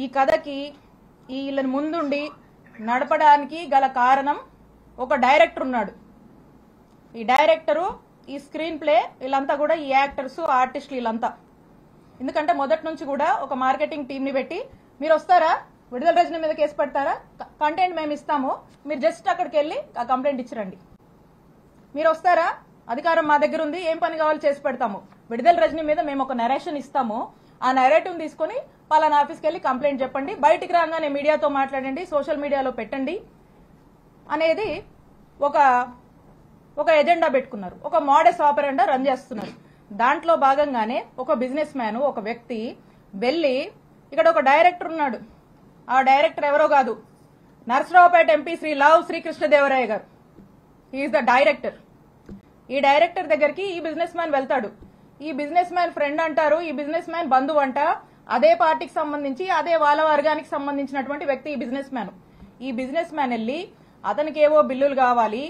ఈ కథకి వీళ్ళని ముందుండి నడపడానికి గల కారణం ఒక డైరెక్టర్ ఉన్నాడు. ఈ డైరెక్టరు, ఈ స్క్రీన్ ప్లే, వీళ్ళంతా కూడా ఈ యాక్టర్స్, ఆర్టిస్టులు వీళ్ళంతా. ఎందుకంటే మొదటి నుంచి కూడా ఒక మార్కెటింగ్ టీంని పెట్టి, మీరు వస్తారా, విడుదల రజనీ మీద కేసు పెడతారా, కంటెంట్ మేము ఇస్తాము, మీరు జస్ట్ అక్కడికి వెళ్ళి ఆ కంప్లైంట్ ఇచ్చిరండి, మీరు వస్తారా, అధికారం మా దగ్గర ఉంది, ఏం పని కావాలో చేసి పెడతాము, విడుదల రజనీ మీద మేము ఒక నరేషన్ ఇస్తాము, ఆ నరేటివ్ తీసుకుని పలానా ఆఫీస్కి వెళ్ళి కంప్లైంట్ చెప్పండి, బయటికి రాగానే మీడియాతో మాట్లాడండి, సోషల్ మీడియాలో పెట్టండి అనేది ఒక ఎజెండా పెట్టుకున్నారు. ఒక మోడస్ ఆపరెండా రన్ చేస్తున్నారు. దాంట్లో భాగంగానే ఒక బిజినెస్ మ్యాన్, ఒక వ్యక్తి వెళ్ళి, ఇక్కడ ఒక డైరెక్టర్ ఉన్నాడు, ఆ డైరెక్టర్ ఎవరో కాదు, Narasaraopet MP Shri Lavu Srikrishnadevaraya garu. He's the director. ఈ డైరెక్టర్ దగ్గరికి ఈ బిజినెస్ మ్యాన్ వెళ్తాడు. ఈ బిజినెస్ మ్యాన్ ఫ్రెండ్ అంటారు, ఈ బిజినెస్ మ్యాన్ బంధువు అంట, అదే పార్టీకి సంబంధించి అదే వాళ్ళ వర్గానికి సంబంధించినటువంటి వ్యక్తి ఈ బిజినెస్ మ్యాన్. ఈ బిజినెస్ మ్యాన్ వెళ్ళి అతనికి ఏవో బిల్లులు కావాలి,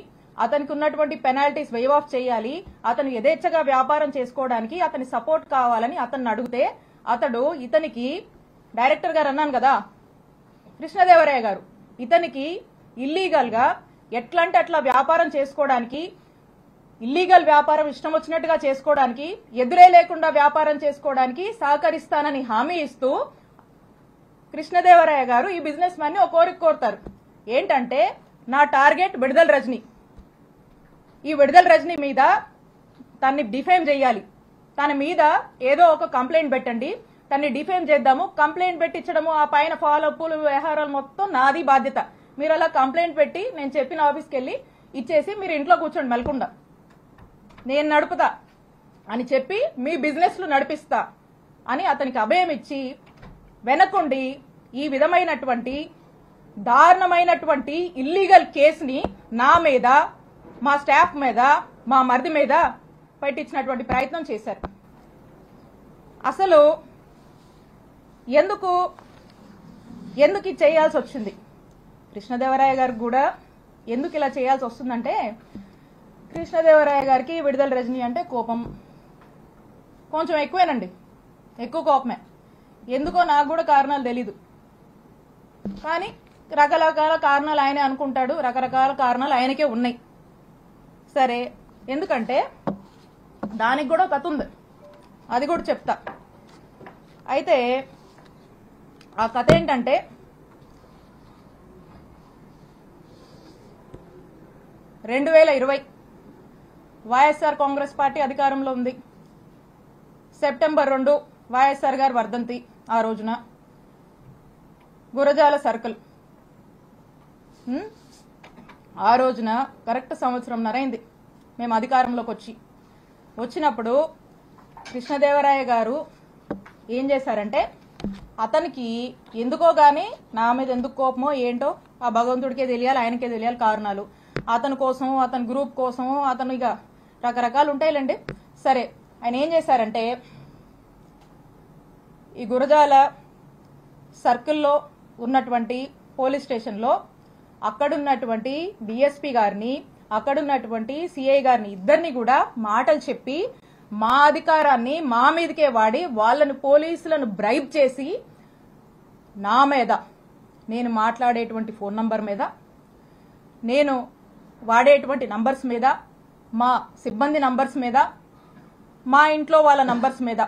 అతనికి ఉన్నటువంటి పెనాల్టీస్ వేవ్ ఆఫ్ చేయాలి, అతను యథేచ్ఛగా వ్యాపారం చేసుకోవడానికి అతని సపోర్ట్ కావాలని అతన్ని అడిగితే, అతడు ఇతనికి, డైరెక్టర్ గారు అన్నాను కదా కృష్ణదేవరాయ గారు, ఇతనికి ఇల్లీగల్ గా ఎట్లంటే అట్లా వ్యాపారం చేసుకోవడానికి, ఇల్లీగల్ వ్యాపారం ఇష్టం వచ్చినట్టుగా చేసుకోవడానికి, ఎదురే లేకుండా వ్యాపారం చేసుకోవడానికి సహకరిస్తానని హామీ ఇస్తూ కృష్ణదేవరాయ గారు ఈ బిజినెస్ మ్యాన్ ని ఒక కోరిక కోరుతారు. ఏంటంటే, నా టార్గెట్ విడుదల రజనీ, ఈ విడుదల రజనీ మీద తన్ని డిఫేమ్ చేయాలి, తన మీద ఏదో ఒక కంప్లైంట్ పెట్టండి, తన్ని డిఫేమ్ చేద్దాము, కంప్లైంట్ పెట్టించడము, ఆ పైన ఫాలో అప్పులు వ్యవహారాలు మొత్తం నాది బాధ్యత, మీరు అలా కంప్లైంట్ పెట్టి నేను చెప్పిన ఆఫీస్కి వెళ్ళి ఇచ్చేసి మీరు ఇంట్లో కూర్చోండి మెలకుండా, నేను నడుపుతా అని చెప్పి మీ బిజినెస్లు నడిపిస్తా అని అతనికి అభయం ఇచ్చి వెనకుండి ఈ విధమైనటువంటి దారుణమైనటువంటి ఇల్లీగల్ కేసుని నా మీద, మా స్టాఫ్ మీద, మా మరిది మీద పెట్టించినటువంటి ప్రయత్నం చేశారు. అసలు ఎందుకు ఇది చేయాల్సి వచ్చింది, కృష్ణదేవరాయ గారికి కూడా ఎందుకు ఇలా చేయాల్సి వస్తుందంటే, కృష్ణదేవరాయ గారికి విడుదల రజనీ అంటే కోపం కొంచెం ఎక్కువేనండి, ఎక్కువ కోపమే. ఎందుకో నాకు కూడా కారణాలు తెలీదు, కానీ రకరకాల కారణాలు ఆయనే అనుకుంటాడు, రకరకాల కారణాలు ఆయనకే ఉన్నాయి. సరే, ఎందుకంటే దానికి కూడా కథ ఉంది, అది కూడా చెప్తా. అయితే ఆ కథ ఏంటంటే, వైఎస్ఆర్ కాంగ్రెస్ పార్టీ అధికారంలో ఉంది. సెప్టెంబర్ 2 వైఎస్ఆర్ గారు వర్ధంతి. ఆ రోజున గురజాల సర్కిల్, ఆ రోజున కరెక్ట్ సంవత్సరంన్నర అయింది మేము అధికారంలోకి వచ్చినప్పుడు కృష్ణదేవరాయ గారు ఏం చేశారంటే, అతనికి ఎందుకో గాని నా మీద ఎందుకు కోపమో ఏంటో ఆ భగవంతుడికే తెలియాలి, ఆయనకే తెలియాలి కారణాలు. అతని కోసం, అతని గ్రూప్ కోసం, అతను ఇక రకరకాలు ఉంటాయిలేండి. సరే, ఆయన ఏం చేశారంటే, ఈ గురజాల సర్కిల్లో ఉన్నటువంటి పోలీస్ స్టేషన్లో అక్కడున్నటువంటి డిఎస్పీ గారిని, అక్కడున్నటువంటి సిఐ గారిని, ఇద్దరిని కూడా మాటలు చెప్పి మా అధికారాన్ని మా మీదకే వాడి వాళ్ళని, పోలీసులను బ్రైబ్ చేసి నా మీద, నేను మాట్లాడేటువంటి ఫోన్ నంబర్ మీద, నేను వాడేటువంటి నంబర్స్ మీద, మా సిబ్బంది నంబర్స్ మీద, మా ఇంట్లో వాళ్ళ నంబర్స్ మీద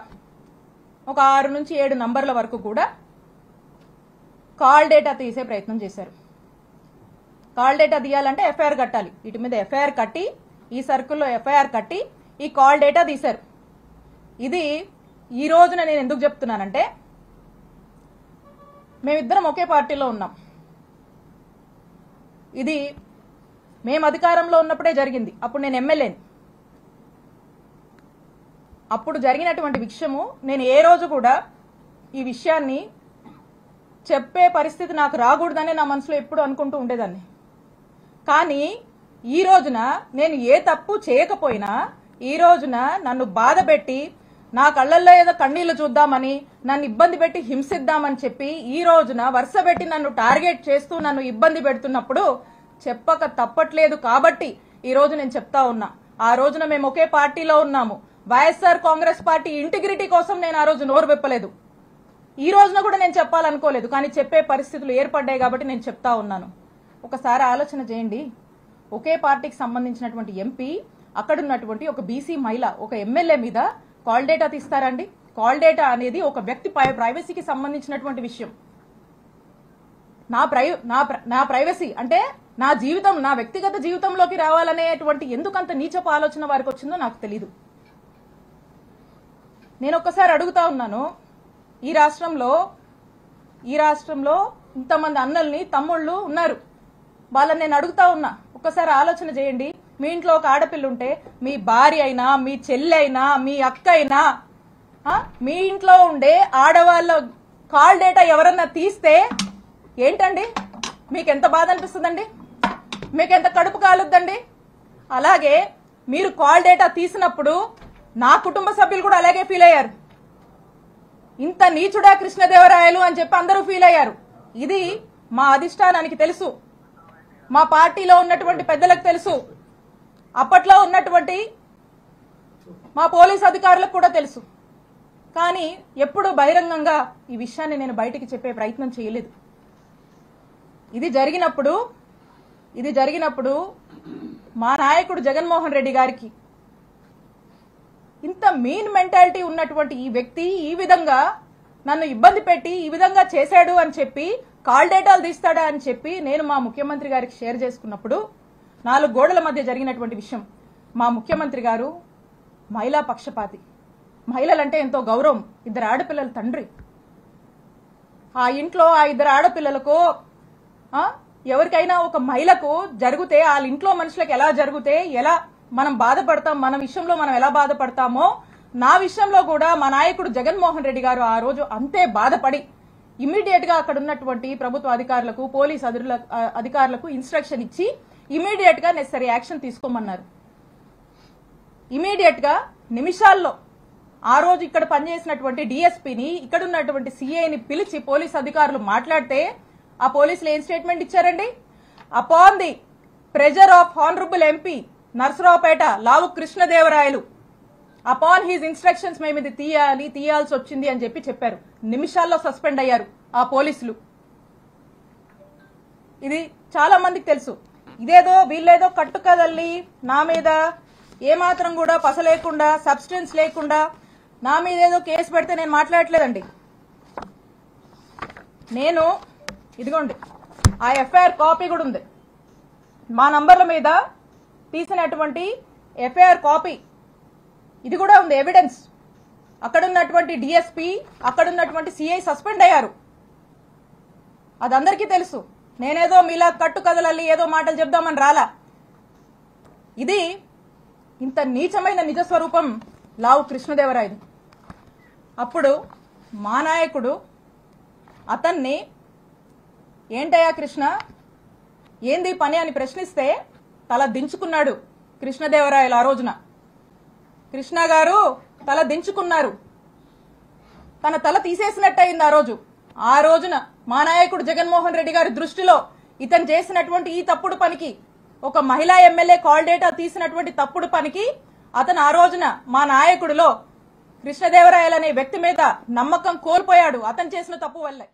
ఒక 6 నుంచి 7 నంబర్ల వరకు కూడా కాల్ డేటా తీసే ప్రయత్నం చేశారు. కాల్ డేటా తీయాలంటే ఎఫ్ఐఆర్ కట్టాలి, వీటి మీద ఎఫ్ఐఆర్ కట్టి, ఈ సర్కిల్లో ఎఫ్ఐఆర్ కట్టి ఈ కాల్ డేటా తీశారు. ఇది ఈ రోజున నేను ఎందుకు చెప్తున్నానంటే, మేమిద్దరం ఒకే పార్టీలో ఉన్నాం. ఇది మేము అధికారంలో ఉన్నప్పుడే జరిగింది, అప్పుడు నేను ఎమ్మెల్యేని. అప్పుడు జరిగినటువంటి విషయము నేను ఏ రోజు కూడా ఈ విషయాన్ని చెప్పే పరిస్థితి నాకు రాకూడదని నా మనసులో ఎప్పుడు అనుకుంటూ ఉండేదాన్ని. కానీ ఈ రోజున నేను ఏ తప్పు చేయకపోయినా, ఈ రోజున నన్ను బాధ పెట్టి, నా కళ్ళల్లో ఏదో కన్నీళ్లు చూద్దామని, నన్ను ఇబ్బంది పెట్టి హింసిద్దామని చెప్పి ఈ రోజున వరుస పెట్టి నన్ను టార్గెట్ చేస్తూ నన్ను ఇబ్బంది పెడుతున్నప్పుడు చెప్పక తప్పట్లేదు. కాబట్టి ఈ రోజు నేను చెప్తా ఉన్నా, ఆ రోజున మేము ఒకే పార్టీలో ఉన్నాము. వైఎస్ఆర్ కాంగ్రెస్ పార్టీ ఇంటిగ్రిటీ కోసం నేను ఆ రోజు నోరు విప్పలేదు. ఈ రోజున కూడా నేను చెప్పాలనుకోలేదు, కానీ చెప్పే పరిస్థితులు ఏర్పడ్డాయి కాబట్టి నేను చెప్తా ఉన్నాను. ఒకసారి ఆలోచన చేయండి. ఒకే పార్టీకి సంబంధించినటువంటి ఎంపీ, అక్కడున్నటువంటి ఒక బీసీ మహిళ, ఒక ఎమ్మెల్యే మీద కాల్ డేటా తీస్తారండి? కాల్ డేటా అనేది ఒక వ్యక్తి ప్రైవసీకి సంబంధించినటువంటి విషయం. నా ప్రైవసీ అంటే నా జీవితం, నా వ్యక్తిగత జీవితంలోకి రావాలనేటువంటి ఎందుకంత నీచపు ఆలోచన వారికి వచ్చిందో నాకు తెలీదు. నేను ఒక్కసారి అడుగుతా ఉన్నాను, ఈ రాష్ట్రంలో ఇంతమంది అన్నల్ని, తమ్ముళ్ళు ఉన్నారు. వాళ్ళని నేను అడుగుతా ఉన్నా, ఒక్కసారి ఆలోచన చేయండి. మీ ఇంట్లో ఒక ఆడపిల్ల ఉంటే, మీ భార్య అయినా, మీ చెల్లి అయినా, మీ అక్క అయినా, మీ ఇంట్లో ఉండే ఆడవాళ్ళ కాల్ డేటా ఎవరన్నా తీస్తే ఏంటండి? మీకెంత బాధ అనిపిస్తుందండి? మీకెంత కడుపు కాలుద్దండి? అలాగే మీరు కాల్ డేటా తీసినప్పుడు నా కుటుంబ సభ్యులు కూడా అలాగే ఫీల్ అయ్యారు. ఇంత నీచుడా కృష్ణదేవరాయలు అని చెప్పి అందరూ ఫీల్ అయ్యారు. ఇది మా అధిష్టానానికి తెలుసు, మా పార్టీలో ఉన్నటువంటి పెద్దలకు తెలుసు, అప్పట్లో ఉన్నటువంటి మా పోలీస్ అధికారులకు కూడా తెలుసు. కానీ ఎప్పుడు బహిరంగంగా ఈ విషయాన్ని నేను బయటికి చెప్పే ప్రయత్నం చేయలేదు. ఇది జరిగినప్పుడు మా నాయకుడు జగన్మోహన్ రెడ్డి గారికి ఇంత మీన్ మెంటాలిటీ ఉన్నటువంటి ఈ వ్యక్తి ఈ విధంగా నన్ను ఇబ్బంది పెట్టి ఈ విధంగా చేశాడు అని చెప్పి, కాల్ డేటాలు తీస్తాడా అని చెప్పి నేను మా ముఖ్యమంత్రి గారికి షేర్ చేసుకున్నప్పుడు, 4 గోడల మధ్య జరిగినటువంటి విషయం. మా ముఖ్యమంత్రి గారు మహిళా పక్షపాతి, మహిళలంటే ఎంతో గౌరవం, 2 ఆడపిల్లల తండ్రి. ఆ ఇంట్లో ఆ 2 ఆడపిల్లలకు ఎవరికైనా ఒక మహిళకు జరిగితే, వాళ్ళ ఇంట్లో మనుషులకు ఎలా జరిగితే ఎలా మనం బాధపడతాం, మన విషయంలో మనం ఎలా బాధపడతామో, నా విషయంలో కూడా మా నాయకుడు జగన్మోహన్ రెడ్డి గారు ఆ రోజు అంతే బాధపడి ఇమీడియట్ గా అక్కడ ఉన్నటువంటి ప్రభుత్వ అధికారులకు, పోలీస్ అధికారులకు ఇన్స్ట్రక్షన్ ఇచ్చి ఇమీడియట్ గా నెసరీ యాక్షన్ తీసుకోమన్నారు. ఇమీడియట్ గా నిమిషాల్లో ఆ రోజు ఇక్కడ పనిచేసినటువంటి డిఎస్పీని, ఇక్కడ ఉన్నటువంటి సిఐని పిలిచి పోలీస్ అధికారులు మాట్లాడితే ఆ పోలీసులు ఏం స్టేట్మెంట్ ఇచ్చారండి? Upon the pressure of honourable MP Narasaraopet Lavu Krishnadevarayalu, upon his instructions మేము ఇది తీయాల్సి వచ్చింది అని చెప్పారు. నిమిషాల్లో సస్పెండ్ అయ్యారు ఆ పోలీసులు. ఇది చాలా మందికి తెలుసు. ఇదేదో వీళ్ళేదో కట్టుకదల్లి నా మీద ఏమాత్రం కూడా పస లేకుండా, సబ్స్టెన్స్ లేకుండా నా మీద ఏదో కేసు పెడితే నేను మాట్లాడట్లేదండి. నేను ఇదిగోండి ఆ ఎఫ్ఐఆర్ కాపీ కూడా ఉంది. మా నంబర్ల మీద తీసినటువంటి ఎఫ్ఐఆర్ కాపీ ఇది కూడా ఉంది, ఎవిడెన్స్. అక్కడున్నటువంటి డిఎస్పీ, అక్కడున్నటువంటి సిఐ సస్పెండ్ అయ్యారు. అది అందరికీ తెలుసు. నేనేదో మీలా కట్టు కదలల్లి ఏదో మాటలు చెప్దామని రాలా. ఇది ఇంత నీచమైన నిజ స్వరూపం లావు కృష్ణదేవరాయలు. అప్పుడు మా నాయకుడు అతన్ని ఏంటయ్యా కృష్ణ, ఏంది పని అని ప్రశ్నిస్తే తల దించుకున్నాడు కృష్ణదేవరాయలు. ఆ రోజున కృష్ణ గారు తల దించుకున్నారు, తన తల తీసేసినట్టయింది. ఆ రోజున మా నాయకుడు జగన్మోహన్ రెడ్డి గారి దృష్టిలో ఇతను చేసినటువంటి ఈ తప్పుడు పనికి, ఒక మహిళా ఎమ్మెల్యే కాల్ డేటా తీసినటువంటి తప్పుడు పనికి అతను ఆ రోజున మా నాయకుడిలో కృష్ణదేవరాయలు అనే వ్యక్తి మీద నమ్మకం కోల్పోయాడు, అతను చేసిన తప్పు వల్లే.